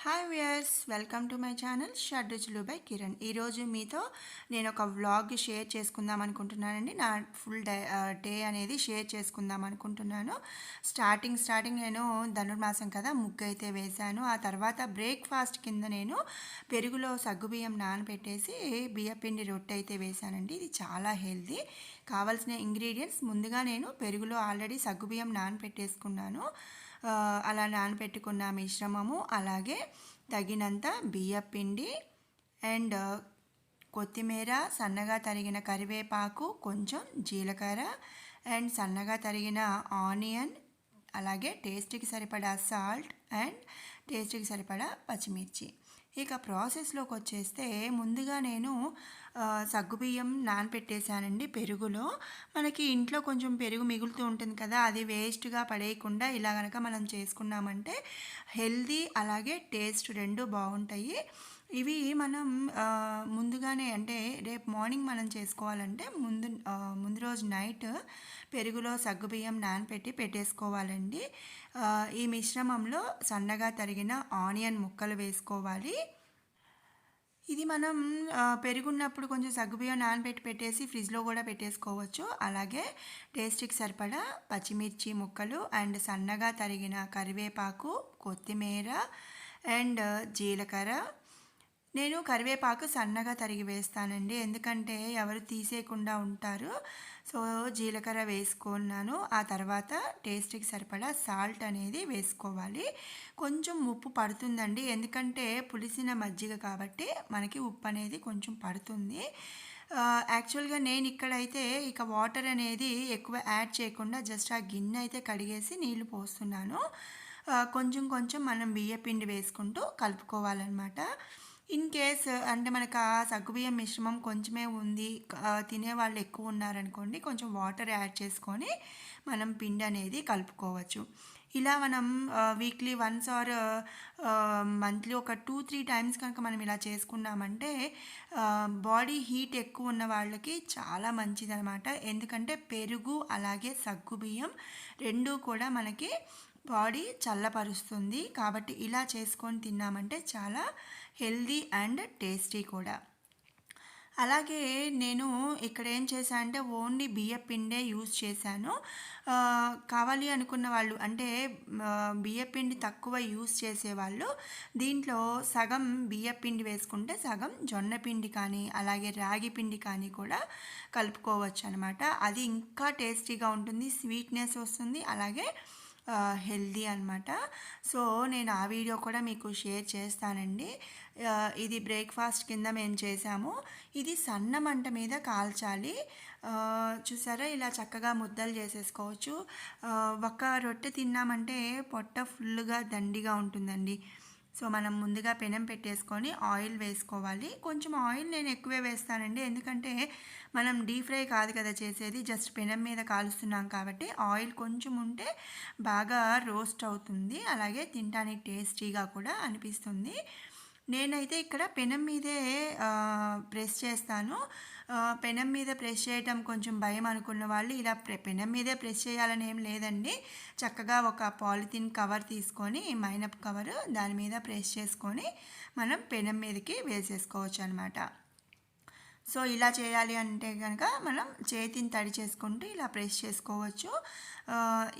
Hi viewers, welcome to my channel Shadruchulu by Kiran. ఈరోజు మీతో నేను ఒక వ్లాగ్ షేర్ చేసుకుందాం అనుకుంటున్నానండి. నా ఫుల్ డే అనేది షేర్ చేసుకుందాం అనుకుంటున్నాను. స్టార్టింగ్ నేను ధనుర్మాసం కదా, ముగ్గు అయితే వేశాను. ఆ తర్వాత బ్రేక్ఫాస్ట్ కింద నేను పెరుగులో సగ్గుబియ్యం నానబెట్టేసి బియ్యపిండి రొట్టె అయితే వేశానండి. ఇది చాలా హెల్తీ. కావాల్సిన ఇంగ్రీడియంట్స్ ముందుగా నేను పెరుగులో ఆల్రెడీ సగ్గుబియ్యం నానబెట్టేసుకున్నాను. అలా నానబెట్టుకున్న మిశ్రమము, అలాగే తగినంత బియ్యపిండి అండ్ కొత్తిమీర, సన్నగా తరిగిన కరివేపాకు, కొంచెం జీలకర్ర అండ్ సన్నగా తరిగిన ఆనియన్, అలాగే టేస్ట్కి సరిపడా సాల్ట్ అండ్ టేస్ట్కి సరిపడా పచ్చిమిర్చి. ఇక ప్రాసెస్లోకి వచ్చేస్తే ముందుగా నేను సగ్గుబియ్యం నానపెట్టేశానండి పెరుగులో. మనకి ఇంట్లో కొంచెం పెరుగు మిగులుతూ ఉంటుంది కదా, అది వేస్ట్గా పడేయకుండా ఇలా కనుక మనం చేసుకున్నామంటే హెల్దీ అలాగే టేస్ట్ రెండు బాగుంటాయి. ఇవి మనం ముందుగానే అంటే రేపు మార్నింగ్ మనం చేసుకోవాలంటే ముందు రోజు నైట్ పెరుగులో సగ్గుబియ్యం నానపెట్టి పెట్టేసుకోవాలండి. ఈ మిశ్రమంలో సన్నగా తరిగిన ఆనియన్ ముక్కలు వేసుకోవాలి. ఇది మనం పెరుగున్నప్పుడు కొంచెం సగ్గుబియ్యం నానబెట్టి పెట్టేసి ఫ్రిడ్జ్లో కూడా పెట్టేసుకోవచ్చు. అలాగే టేస్ట్కి సరిపడా పచ్చిమిర్చి ముక్కలు అండ్ సన్నగా తరిగిన కరివేపాకు, కొత్తిమీర అండ్ జీలకర్ర. నేను కరివేపాకు సన్నగా తరిగి వేస్తానండి, ఎందుకంటే ఎవరు తీసేయకుండా ఉంటారు. సో జీలకర్ర వేసుకున్నాను. ఆ తర్వాత టేస్ట్కి సరిపడా సాల్ట్ అనేది వేసుకోవాలి. కొంచెం ఉప్పు పడుతుందండి, ఎందుకంటే పులిసిన మజ్జిగ కాబట్టి మనకి ఉప్పు అనేది కొంచెం పడుతుంది. యాక్చువల్గా నేను ఇక్కడైతే ఇక వాటర్ అనేది ఎక్కువ యాడ్ చేయకుండా జస్ట్ ఆ గిన్నె అయితే కడిగేసి నీళ్లు పోస్తున్నాను. కొంచెం కొంచెం మనం బియ్యపిండి వేసుకుంటూ కలుపుకోవాలన్నమాట. ఇన్ కేస్ అంటే మనకు ఆ సగ్గుబియ్యం మిశ్రమం కొంచెమే ఉంది, తినేవాళ్ళు ఎక్కువ ఉన్నారనుకోండి, కొంచెం వాటర్ యాడ్ చేసుకొని మనం పిండి అనేది కలుపుకోవచ్చు. ఇలా మనం వీక్లీ వన్స్ ఆర్ మంత్లీ ఒక 2-3 టైమ్స్ కనుక మనం ఇలా చేసుకున్నామంటే బాడీ హీట్ ఎక్కువ ఉన్న వాళ్ళకి చాలా మంచిదనమాట. ఎందుకంటే పెరుగు అలాగే సగ్గుబియ్యం రెండూ కూడా మనకి బాడీ చల్లపరుస్తుంది. కాబట్టి ఇలా చేసుకొని తిన్నామంటే చాలా హెల్దీ అండ్ టేస్టీ కూడా. అలాగే నేను ఇక్కడ ఏం చేశాను అంటే ఓన్లీ బియ్యపిండే యూజ్ చేశాను. కావాలి అనుకున్న వాళ్ళు అంటే బియ్యపిండి తక్కువ యూజ్ చేసేవాళ్ళు దీంట్లో సగం బియ్యపిండి వేసుకుంటే సగం జొన్నపిండి కానీ అలాగే రాగి పిండి కానీ కూడా కలుపుకోవచ్చు అనమాట. అది ఇంకా టేస్టీగా ఉంటుంది, స్వీట్నెస్ వస్తుంది, అలాగే హెల్దీ అనమాట. సో నేను ఆ వీడియో కూడా మీకు షేర్ చేస్తానండి. ఇది బ్రేక్ఫాస్ట్ కింద మేము చేసాము. ఇది సన్న మంట మీద కాల్చాలి. చూసారా, ఇలా చక్కగా ముద్దలు చేసేసుకోవచ్చు. ఒక రొట్టె తిన్నామంటే పొట్ట ఫుల్గా దండిగా ఉంటుందండి. సో మనం ముందుగా పెనం పెట్టేసుకొని ఆయిల్ వేసుకోవాలి. కొంచెం ఆయిల్ నేను ఎక్కువే వేస్తానండి, ఎందుకంటే మనం డీప్ ఫ్రై కాదు కదా చేసేది, జస్ట్ పెనం మీద కాలుస్తున్నాం కాబట్టి ఆయిల్ కొంచెం ఉంటే బాగా రోస్ట్ అవుతుంది, అలాగే తినడానికి టేస్టీగా కూడా అనిపిస్తుంది. నేనైతే ఇక్కడ పెనం మీదే ప్రెస్ చేస్తాను. పెనం మీద ప్రెస్ చేయటం కొంచెం భయం అనుకున్న వాళ్ళు ఇలా పెనం మీదే ప్రెస్ చేయాలని ఏం లేదండి. చక్కగా ఒక పాలిథిన్ కవర్ తీసుకొని, మైనప్ కవర్, దాని మీద ప్రెస్ చేసుకొని మనం పెనం మీదకి వేసేసుకోవచ్చు అనమాట. సో ఇలా చేయాలి అంటే కనుక మనం చేతిని తడి చేసుకుంటూ ఇలా ప్రెస్ చేసుకోవచ్చు.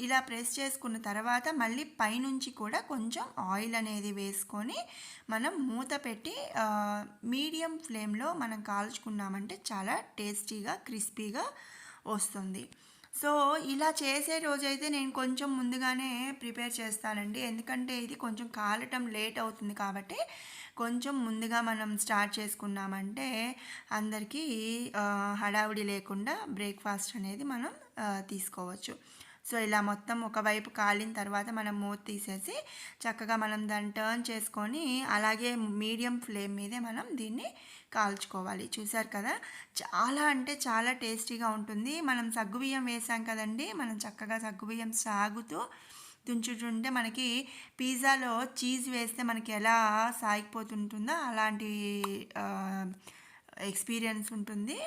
ఇలా ప్రెస్ చేసుకున్న తర్వాత మళ్ళీ పైనుంచి కూడా కొంచెం ఆయిల్ అనేది వేసుకొని మనం మూత పెట్టి మీడియం ఫ్లేమ్లో మనం కాల్చుకున్నామంటే చాలా టేస్టీగా క్రిస్పీగా వస్తుంది. సో ఇలా చేసే రోజైతే నేను కొంచెం ముందుగానే ప్రిపేర్ చేస్తానండి, ఎందుకంటే ఇది కొంచెం కాలటం లేట్ అవుతుంది కాబట్టి కొంచెం ముందుగా మనం స్టార్ట్ చేసుకున్నామంటే అందరికీ హడావుడి లేకుండా బ్రేక్ఫాస్ట్ అనేది మనం తీసుకోవచ్చు. సో ఇలా మొత్తం ఒకవైపు కాలిన తర్వాత మనం మూత తీసేసి చక్కగా మనం దాన్ని టర్న్ చేసుకొని అలాగే మీడియం ఫ్లేమ్ మీదే మనం దీన్ని కాల్చుకోవాలి. చూసారు కదా, చాలా అంటే చాలా టేస్టీగా ఉంటుంది. మనం సగ్గుబియ్యం వేసాం కదండి, మనం చక్కగా సగ్గుబియ్యం సాగుతూ తుంచుతుంటే మనకి పిజ్జాలో చీజ్ వేస్తే మనకి ఎలా సాగిపోతుంటుందో అలాంటి ఎక్స్పీరియన్స్ ఉంటుంది.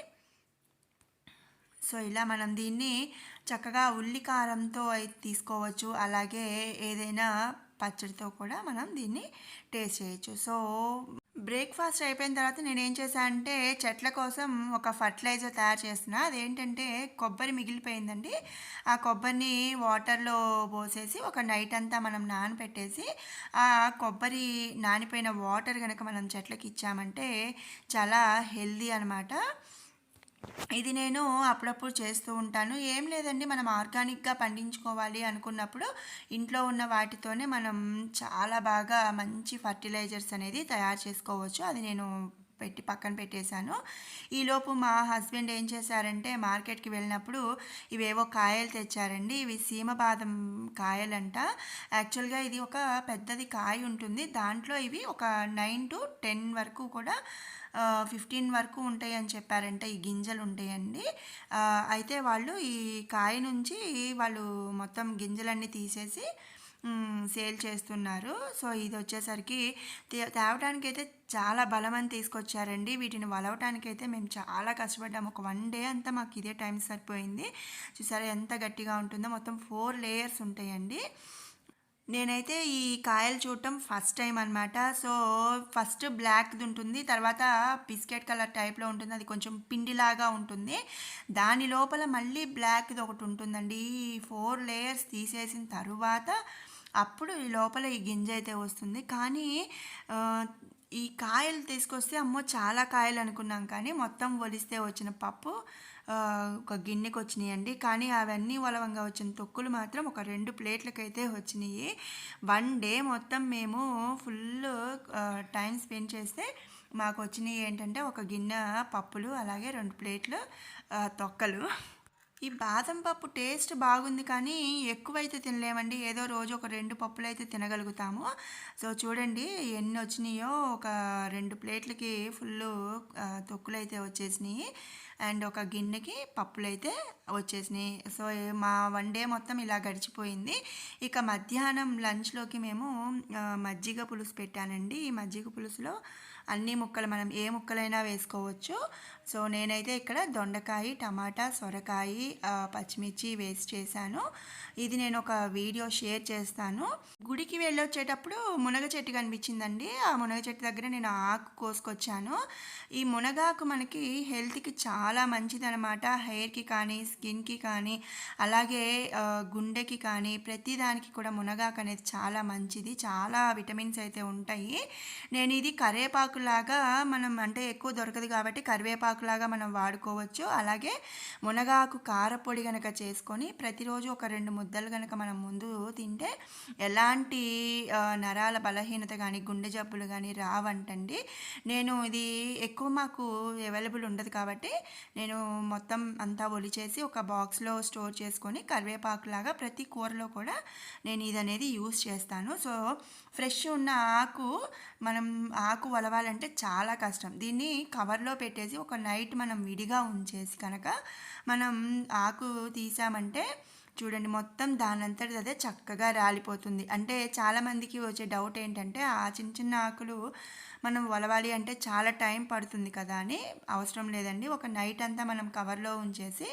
సో ఇలా మనం దీన్ని చక్కగా ఉల్లి కారంతో అయితే తీసుకోవచ్చు, అలాగే ఏదైనా పచ్చడితో కూడా మనం దీన్ని టేస్ట్ చేయొచ్చు. సో బ్రేక్‌ఫాస్ట్ అయిపోయిన తర్వాత నేనేం చేశా అంటే, చెట్ల కోసం ఒక ఫర్టిలైజర్ తయారు చేస్తున్నా. అదేంటంటే కొబ్బరి మిగిలిపోయిందండి. ఆ కొబ్బరిని వాటర్‌లో పోసేసి ఒక నైట్ అంతా మనం నానబెట్టేసి, ఆ కొబ్బరి నానిపోయిన వాటర్ గనక మనం చెట్లకి ఇచ్చామంటే చాలా హెల్తీ అనమాట. ఇది నేను అప్పుడప్పుడు చేస్తూ ఉంటాను. ఏం లేదండి, మనం ఆర్గానిక్‌గా పండించుకోవాలి అనుకున్నప్పుడు ఇంట్లో ఉన్న వాటితోనే మనం చాలా బాగా మంచి ఫర్టిలైజర్స్ అనేది తయారు చేసుకోవచ్చు. అది నేను పక్కన పెట్టేశాను. ఈలోపు మా హస్బెండ్ ఏం చేశారంటే మార్కెట్‌కి వెళ్ళినప్పుడు ఇవేవో కాయలు తెచ్చారండి. ఇవి సీమ బాదం కాయలంట. యాక్చువల్‌గా ఇది ఒక పెద్దది కాయ ఉంటుంది. దాంట్లో ఇవి ఒక 9-10 వరకు కూడా 15 వరకు ఉంటాయని చెప్పారంట. ఈ గింజలు ఉంటాయండి. అయితే వాళ్ళు ఈ కాయ నుంచి వాళ్ళు మొత్తం గింజలన్నీ తీసేసి సేల్ చేస్తున్నారు. సో ఇది వచ్చేసరికి తేవటానికైతే చాలా బలమని తీసుకొచ్చారండి. వీటిని వలవటానికైతే మేము చాలా కష్టపడ్డాము. ఒక 1 డే అంతా మాకు ఇదే టైం సరిపోయింది. చూసారా ఎంత గట్టిగా ఉంటుందో. మొత్తం 4 లేయర్స్ ఉంటాయండి. నేనైతే ఈ కాయలు చూడటం ఫస్ట్ టైం అనమాట. సో ఫస్ట్ బ్లాక్‌ది ఉంటుంది. తర్వాత బిస్కెట్ కలర్ టైప్‌లో ఉంటుంది. అది కొంచెం పిండిలాగా ఉంటుంది. దాని లోపల మళ్ళీ బ్లాక్‌ది ఒకటి ఉంటుందండి. ఈ 4 లేయర్స్ తీసేసిన తరువాత అప్పుడు ఈ లోపల ఈ గింజ అయితే వస్తుంది. కానీ ఆహ్, ఈ కాయలు తీసుకొస్తే అమ్మో! చాలా కాయలు అనుకున్నాం, కానీ మొత్తం ఒలిస్తే వచ్చిన పప్పు ఒక గిన్నెకి వచ్చినాయండి. కానీ అవన్నీ ఒలవంగా వచ్చిన తొక్కులు మాత్రం ఒక 2 ప్లేట్లకైతే వచ్చినాయి. 1 డే మొత్తం మేము ఫుల్ టైం స్పెండ్ చేస్తే మాకు వచ్చినయి ఏంటంటే ఒక గిన్నె పప్పులు, అలాగే 2 ప్లేట్లు తొక్కలు. ఈ బాదం పప్పు టేస్ట్ బాగుంది, కానీ ఎక్కువైతే తినలేమండి. ఏదో రోజు ఒక 2 పప్పులైతే తినగలుగుతాము. సో చూడండి ఎన్ని వచ్చినాయో. ఒక 2 ప్లేట్లకి ఫుల్లు తొక్కులైతే వచ్చేసినాయి. అండ్ ఒక గిన్నెకి పప్పులైతే వచ్చేసినాయి. సో మా 1 డే మొత్తం ఇలా గడిచిపోయింది. ఇక మధ్యాహ్నం లంచ్లోకి మేము మజ్జిగ పులుసు పెట్టానండి. ఈ మజ్జిగ పులుసులో అన్ని ముక్కలు మనం ఏ ముక్కలైనా వేసుకోవచ్చు. సో నేనైతే ఇక్కడ దొండకాయ, టమాటా, సొరకాయ, పచ్చిమిర్చి వేసి చేశాను. ఇది నేను ఒక వీడియో షేర్ చేస్తాను. గుడికి వెళ్ళొచ్చేటప్పుడు మునగ చెట్టు కనిపించిందండి. ఆ మునగ చెట్టు దగ్గర నేను ఆకు కోసుకొచ్చాను. ఈ మునగాకు మనకి హెల్త్కి చాలా మంచిదనమాట. హెయిర్కి కానీ, స్కిన్కి కానీ, అలాగే గుండెకి కానీ, ప్రతిదానికి కూడా మునగాకు అనేది చాలా మంచిది. చాలా విటమిన్స్ అయితే ఉంటాయి. నేను ఇది కరివేపాకులాగా మనం, అంటే ఎక్కువ దొరకదు కాబట్టి కరివేపాకులాగా మనం వాడుకోవచ్చు. అలాగే మునగాకు కారపొడి కనుక చేసుకొని ప్రతిరోజు ఒక 2 ముద్దలు కనుక మనం ముందు తింటే ఎలాంటి నరాల బలహీనత కానీ, గుండె జబ్బులు కానీ రావంటండి. నేను ఇది ఎక్కువ మాకు అవైలబుల్ ఉండదు కాబట్టి నేను మొత్తం అంతా ఒలిచేసి ఒక బాక్స్లో స్టోర్ చేసుకొని కరివేపాకులాగా ప్రతి కూరలో కూడా నేను ఇది అనేది యూస్ చేస్తాను. సో ఫ్రెష్ ఉన్న ఆకు మనం ఆకు ఒలవాలంటే చాలా కష్టం. దీన్ని కవర్లో పెట్టేసి ఒక నైట్ మనం విడిగా ఉంచేసి కనుక మనం ఆకు తీసామంటే చూడండి మొత్తం దానంతటి అదే చక్కగా రాలిపోతుంది. అంటే చాలామందికి వచ్చే డౌట్ ఏంటంటే ఆ చిన్న చిన్న ఆకులు మనం ఒలవాలి అంటే చాలా టైం పడుతుంది కదా అని. అవసరం లేదండి. ఒక నైట్ అంతా మనం కవర్లో ఉంచేసి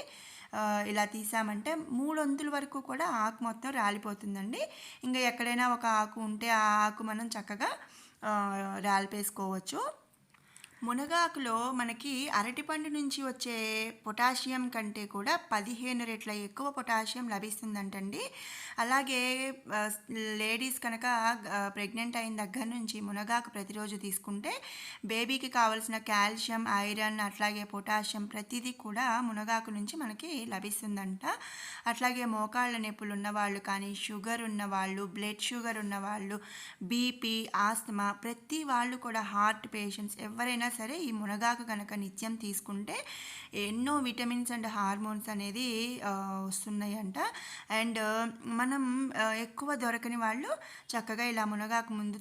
ఇలా తీసామంటే 3 వంతుల వరకు కూడా ఆకు మొత్తం రాలిపోతుందండి. ఇంకా ఎక్కడైనా ఒక ఆకు ఉంటే ఆ ఆకు మనం చక్కగా రాలిపేసుకోవచ్చు. మునగాకులో మనకి అరటిపండు నుంచి వచ్చే పొటాషియం కంటే కూడా 15 రెట్ల ఎక్కువ పొటాషియం లభిస్తుందంటండి. అలాగే లేడీస్ కనుక ప్రెగ్నెంట్ అయిన దగ్గర నుంచి మునగాకు ప్రతిరోజు తీసుకుంటే బేబీకి కావాల్సిన కాల్షియం, ఐరన్, అట్లాగే పొటాషియం ప్రతిదీ కూడా మునగాకు నుంచి మనకి లభిస్తుందంట. అట్లాగే మోకాళ్ళ నొప్పులు ఉన్నవాళ్ళు కానీ, షుగర్ ఉన్నవాళ్ళు, బ్లడ్ షుగర్ ఉన్నవాళ్ళు, బీపీ, ఆస్తమా, ప్రతి వాళ్ళు కూడా, హార్ట్ పేషెంట్స్ ఎవరైనా సరే ఈ మునగాకు కనుక నిత్యం తీసుకుంటే ఎన్నో విటమిన్స్ అండ్ హార్మోన్స్ అనేది వస్తున్నాయంట. అండ్ మనం ఎక్కువ దొరకని వాళ్ళు చక్కగా ఇలా మునగాకు ముందు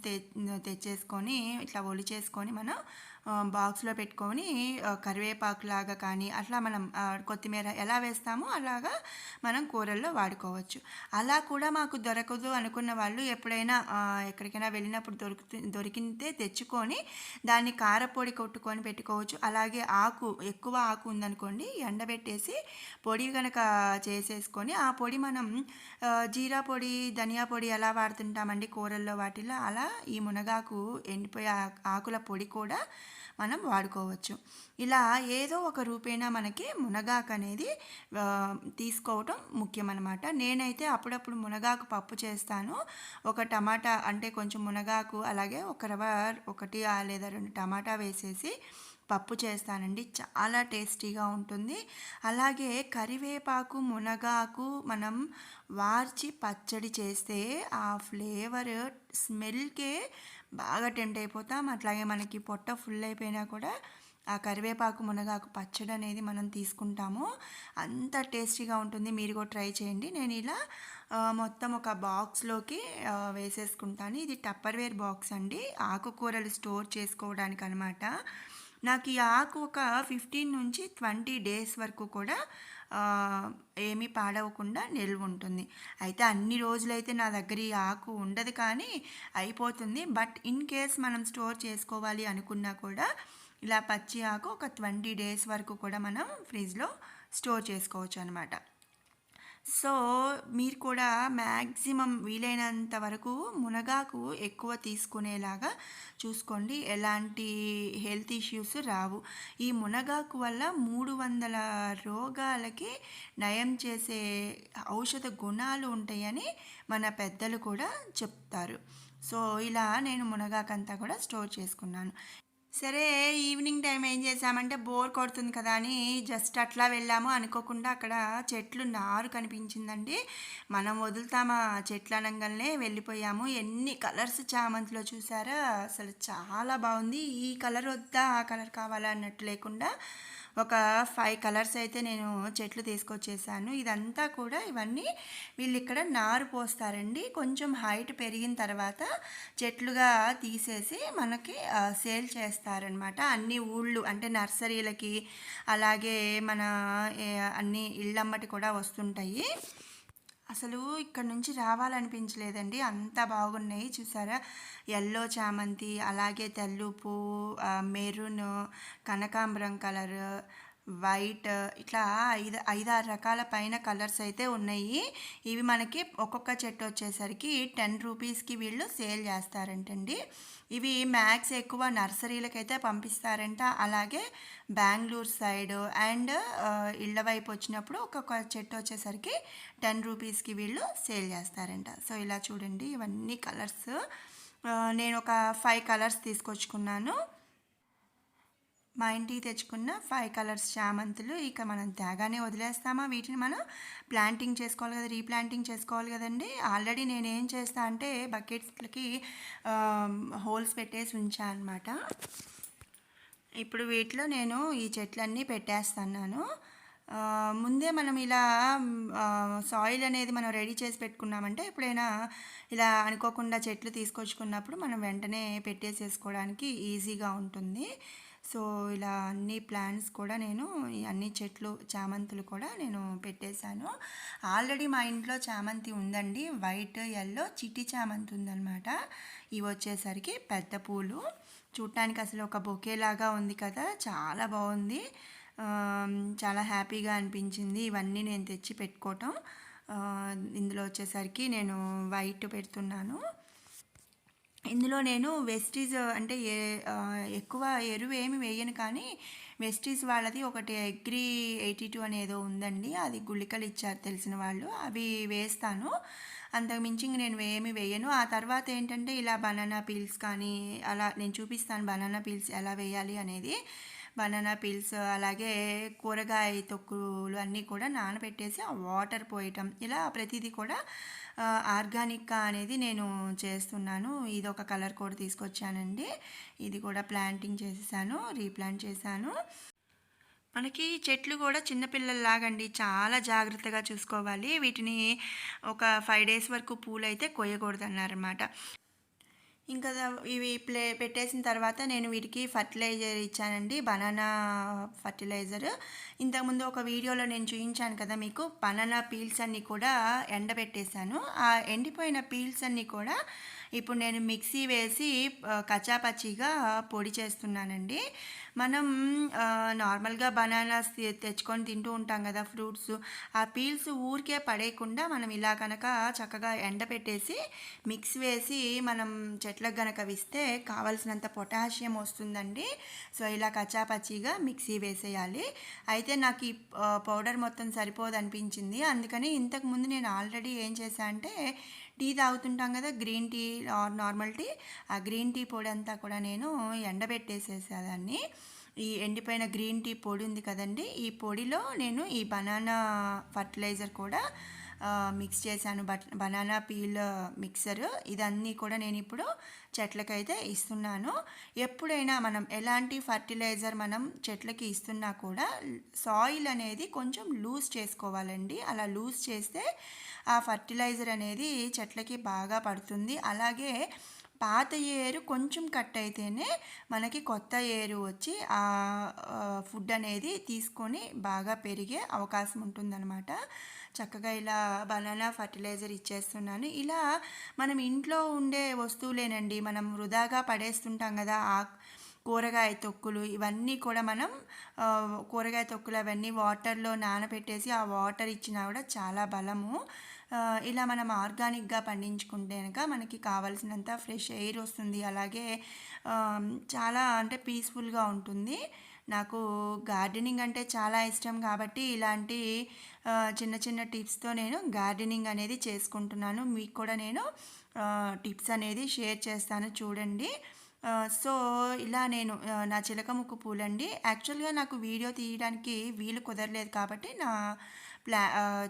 తెచ్చేసుకొని ఇట్లా ఒలిచేసుకొని మనం బాక్స్లో పెట్టుకొని కరివేపాకులాగా కానీ అట్లా మనం కొత్తిమీర ఎలా వేస్తామో అలాగా మనం కూరల్లో వాడుకోవచ్చు. అలా కూడా మాకు దొరకదు అనుకున్న వాళ్ళు ఎప్పుడైనా ఎక్కడికైనా వెళ్ళినప్పుడు దొరికితే తెచ్చుకొని దాన్ని కారపొడి కొట్టుకొని పెట్టుకోవచ్చు. అలాగే ఎక్కువ ఆకు ఉందనుకోండి, ఎండబెట్టేసి పొడి కనుక చేసేసుకొని ఆ పొడి మనం జీరా పొడి, ధనియా పొడి ఎలా వాడుతుంటామండి కూరల్లో వాటిల్లో, అలా ఈ మునగాకు ఎండిపోయే ఆకుల పొడి కూడా మనం వాడుకోవచ్చు. ఇలా ఏదో ఒక రూపేణా మనకి మునగాకు అనేది తీసుకోవటం ముఖ్యమన్నమాట. నేనైతే అప్పుడప్పుడు మునగాకు పప్పు చేస్తాను. ఒక టమాటా అంటే కొంచెం మునగాకు అలాగే ఒక రవ్వ ఒకటి లేదా 2 టమాటా వేసేసి పప్పు చేస్తానండి. చాలా టేస్టీగా ఉంటుంది. అలాగే కరివేపాకు, మునగాకు మనం వార్చి పచ్చడి చేస్తే ఆ ఫ్లేవర్ స్మెల్కే బాగా టెంప్ట్ అయిపోతాం. అట్లాగే మనకి పొట్ట ఫుల్ అయిపోయినా కూడా ఆ కరివేపాకు, మునగాకు పచ్చడి అనేది మనం తీసుకుంటాము. అంత టేస్టీగా ఉంటుంది. మీరు కూడా ట్రై చేయండి. నేను ఇలా మొత్తం ఒక బాక్స్లోకి వేసేసుకుంటాను. ఇది టప్పర్వేర్ బాక్స్ అండి, ఆకుకూరలు స్టోర్ చేసుకోవడానికి అనమాట. నాకు ఈ ఆకు ఒక 15 నుంచి 20 డేస్ వరకు కూడా ఏమీ పాడవకుండా నిల్వ ఉంటుంది. అయితే అన్ని రోజులైతే నా దగ్గర ఈ ఆకు ఉండదు, కానీ అయిపోతుంది. బట్ ఇన్ కేస్ మనం స్టోర్ చేసుకోవాలి అనుకున్నా కూడా ఇలా పచ్చి ఆకు ఒక 20 డేస్ వరకు కూడా మనం ఫ్రిడ్జ్లో స్టోర్ చేసుకోవచ్చు అనమాట. సో మీరు కూడా మ్యాక్సిమం వీలైనంత వరకు మునగాకు ఎక్కువ తీసుకునేలాగా చూసుకోండి. ఎలాంటి హెల్త్ ఇష్యూస్ రావు. ఈ మునగాకు వల్ల 300 రోగాలకి నయం చేసే ఔషధ గుణాలు ఉంటాయని మన పెద్దలు కూడా చెప్తారు. సో ఇలా నేను మునగాకంతా కూడా స్టోర్ చేసుకున్నాను. సరే, ఈవినింగ్ టైం ఏం చేసామంటే బోర్ కొడుతుంది కదా అని జస్ట్ అట్లా వెళ్ళాము. అనుకోకుండా అక్కడ చెట్లు నారు కనిపించిందండి. మనం వదులుతామా చెట్లు అనగానే వెళ్ళిపోయాము. ఎన్ని కలర్స్ చామంతిలో చూసారా, అసలు చాలా బాగుంది. ఈ కలర్ వద్దా ఆ కలర్ కావాలా అన్నట్టు లేకుండా ఒక 5 కలర్స్ అయితే నేను చెట్లు తీసుకొచ్చేసాను. ఇదంతా కూడా ఇవన్నీ వీళ్ళు ఇక్కడ నారు పోస్తారండి. కొంచెం హైట్ పెరిగిన తర్వాత చెట్లుగా తీసేసి మనకి సేల్ చేస్తారనమాట. అన్ని ఊళ్ళు అంటే నర్సరీలకి అలాగే మన అన్ని ఇళ్ళమ్మటి కూడా వస్తుంటాయి. అసలు ఇక్కడ నుంచి రావాలనిపించలేదండి, అంత బాగున్నాయి. చూసారా, ఎల్లో చామంతి, అలాగే తెల్లుపు, మెరూన్, కనకాంబరం కలర్, వైట్, ఇట్లా 5-6 రకాల పైన కలర్స్ అయితే ఉన్నాయి. ఇవి మనకి ఒక్కొక్క చెట్టు వచ్చేసరికి 10 రూపీస్కి వీళ్ళు సేల్ చేస్తారంటండి. ఇవి మ్యాక్స్ ఎక్కువ నర్సరీలకైతే పంపిస్తారంట. అలాగే బెంగళూరు సైడ్ అండ్ ఇళ్ళ వైపు వచ్చినప్పుడు ఒక్కొక్క చెట్టు వచ్చేసరికి 10 రూపీస్కి వీళ్ళు సేల్ చేస్తారంట. సో ఇలా చూడండి, ఇవన్నీ కలర్స్. నేను ఒక 5 కలర్స్ తీసుకొచ్చుకున్నాను. మా ఇంటికి తెచ్చుకున్న 5 కలర్స్ చామంతులు ఇక మనం తేగానే వదిలేస్తామా? వీటిని మనం ప్లాంటింగ్ చేసుకోవాలి కదా, రీప్లాంటింగ్ చేసుకోవాలి కదండి. ఆల్రెడీ నేను ఏం చేస్తా అంటే బకెట్స్కి హోల్స్ పెట్టేసి ఉంచా అనమాట. ఇప్పుడు వీటిలో నేను ఈ చెట్లన్నీ పెట్టేస్తున్నాను. ముందే మనం ఇలా సాయిల్ అనేది మనం రెడీ చేసి పెట్టుకున్నామంటే ఎప్పుడైనా ఇలా అనుకోకుండా చెట్లు తీసుకొచ్చుకున్నప్పుడు మనం వెంటనే పెట్టేసేసుకోవడానికి ఈజీగా ఉంటుంది. సో ఇలా అన్ని ప్లాంట్స్ కూడా నేను అన్ని చెట్లు చామంతులు కూడా నేను పెట్టేశాను. ఆల్రెడీ మా ఇంట్లో చామంతి ఉందండి, వైట్ ఎల్లో చిట్టి చామంతి ఉందన్నమాట. ఇవి వచ్చేసరికి పెద్ద పూలు, చూడటానికి అసలు ఒక బొకే లాగా ఉంది కదా, చాలా బాగుంది. చాలా హ్యాపీగా అనిపించింది ఇవన్నీ నేను తెచ్చి పెట్టుకోవటం. ఇందులో వచ్చేసరికి నేను వైట్ పెడుతున్నాను. ఇందులో నేను వెస్టీజ్ అంటే ఎక్కువ ఎరువు ఏమి వేయను, కానీ వెస్టీజ్ వాళ్ళది ఒకటి అగ్రి 82 అనేదో ఉందండి, అది గుళికలు ఇచ్చారు తెలిసిన వాళ్ళు, అవి వేస్తాను. అంతకుమించి నేను ఏమి వేయను. ఆ తర్వాత ఏంటంటే ఇలా బనానా పీల్స్ కానీ అలా నేను చూపిస్తాను బనానా పీల్స్ ఎలా వేయాలి అనేది. బనానా పీల్స్ అలాగే కూరగాయ తొక్కులు అన్నీ కూడా నానబెట్టేసి ఆ వాటర్ పోయటం, ఇలా ప్రతిదీ కూడా ఆర్గానిక్గా అనేది నేను చేస్తున్నాను. ఇది ఒక కలర్ కోడ్ తీసుకొచ్చానండి, ఇది కూడా ప్లాంటింగ్ చేసేసాను, రీప్లాంట్ చేశాను. మనకి చెట్లు కూడా చిన్నపిల్లల్లాగండి, చాలా జాగ్రత్తగా చూసుకోవాలి. వీటిని ఒక 5 డేస్ వరకు పూలు అయితే కొయ్యకూడదు అన్నారన్నమాట. ఇంకా ఇవి పెట్టేసిన తర్వాత నేను వీటికి ఫర్టిలైజర్ ఇచ్చానండి, బనానా ఫర్టిలైజర్. ఇంతకుముందు ఒక వీడియోలో నేను చూపించాను కదా మీకు, బనానా పీల్స్ అన్నీ కూడా ఎండబెట్టేశాను. ఆ ఎండిపోయిన పీల్స్ అన్నీ కూడా ఇప్పుడు నేను మిక్సీ వేసి కచ్చాపచ్చిగా పొడి చేస్తున్నానండి. మనం నార్మల్గా బనానాస్ తెచ్చుకొని తింటూ ఉంటాం కదా, ఫ్రూట్స్. ఆ పీల్స్ ఊరికే పడేయకుండా మనం ఇలా కనుక చక్కగా ఎండబెట్టేసి మిక్స్ వేసి మనం చెట్లకు గనక ఇస్తే కావలసినంత పొటాషియం వస్తుందండి. సో ఇలా కచ్చాపచ్చిగా మిక్సీ వేసేయాలి. అయితే నాకు ఈ పౌడర్ మొత్తం సరిపోదు అనిపించింది. అందుకని ఇంతకుముందు నేను ఆల్రెడీ ఏం చేశా అంటే, టీ తాగుతుంటాం కదా, green tea or normal tea, ఆ గ్రీన్ టీ పొడి అంతా కూడా నేను ఎండబెట్టేసేసేదాన్ని. ఈ ఎండిపోయిన గ్రీన్ టీ పొడి ఉంది కదండి, ఈ పొడిలో నేను ఈ బనానా ఫర్టిలైజర్ కూడా మిక్స్ చేశాను. బనానా పీల్ మిక్సర్ ఇదన్నీ కూడా నేను ఇప్పుడు చెట్లకైతే ఇస్తున్నాను. ఎప్పుడైనా మనం ఎలాంటి ఫర్టిలైజర్ మనం చెట్లకి ఇస్తున్నా కూడా సాయిల్ అనేది కొంచెం లూజ్ చేసుకోవాలండి. అలా లూజ్ చేస్తే ఆ ఫర్టిలైజర్ అనేది చెట్లకి బాగా పడుతుంది. అలాగే పాత ఏరు కొంచెం కట్ అయితేనే మనకి కొత్త ఏరు వచ్చి ఆ ఫుడ్ అనేది తీసుకొని బాగా పెరిగే అవకాశం ఉంటుందన్నమాట. చక్కగా ఇలా బనానా ఫర్టిలైజర్ ఇచ్చేస్తున్నాను. ఇలా మనం ఇంట్లో ఉండే వస్తువులేనండి, మనం వృధాగా పడేస్తుంటాం కదా, ఆ కూరగాయ తొక్కులు ఇవన్నీ కూడా మనం కూరగాయ తొక్కులు అవన్నీ వాటర్లో నానబెట్టేసి ఆ వాటర్ ఇచ్చినా కూడా చాలా బలము. ఇలా మనం ఆర్గానిక్గా పండించుకుంటే కనుక మనకి కావాల్సినంత ఫ్రెష్ ఎయిర్ వస్తుంది. అలాగే చాలా అంటే పీస్ఫుల్గా ఉంటుంది. నాకు గార్డెనింగ్ అంటే చాలా ఇష్టం కాబట్టి ఇలాంటి చిన్న చిన్న టిప్స్తో నేను గార్డెనింగ్ అనేది చేసుకుంటున్నాను. మీకు కూడా నేను టిప్స్ అనేది షేర్ చేస్తాను, చూడండి. సో ఇలా నేను నా చిలక ముక్కు పూలండి. యాక్చువల్గా నాకు వీడియో తీయడానికి వీలు కుదరలేదు కాబట్టి నా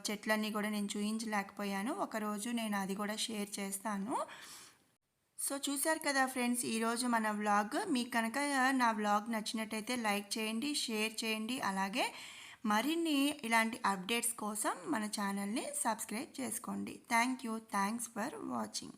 చెట్లన్నీ కూడా నేను చూపించలేకపోయాను. ఒకరోజు నేను అది కూడా షేర్ చేస్తాను. సో చూశారు కదా ఫ్రెండ్స్, ఈరోజు మన వ్లాగ్. మీకు కనుక నా వ్లాగ్ నచ్చినట్టయితే లైక్ చేయండి, షేర్ చేయండి. అలాగే మరిన్ని ఇలాంటి అప్డేట్స్ కోసం మన ఛానల్ని సబ్స్క్రైబ్ చేసుకోండి. Thank you. Thanks for watching.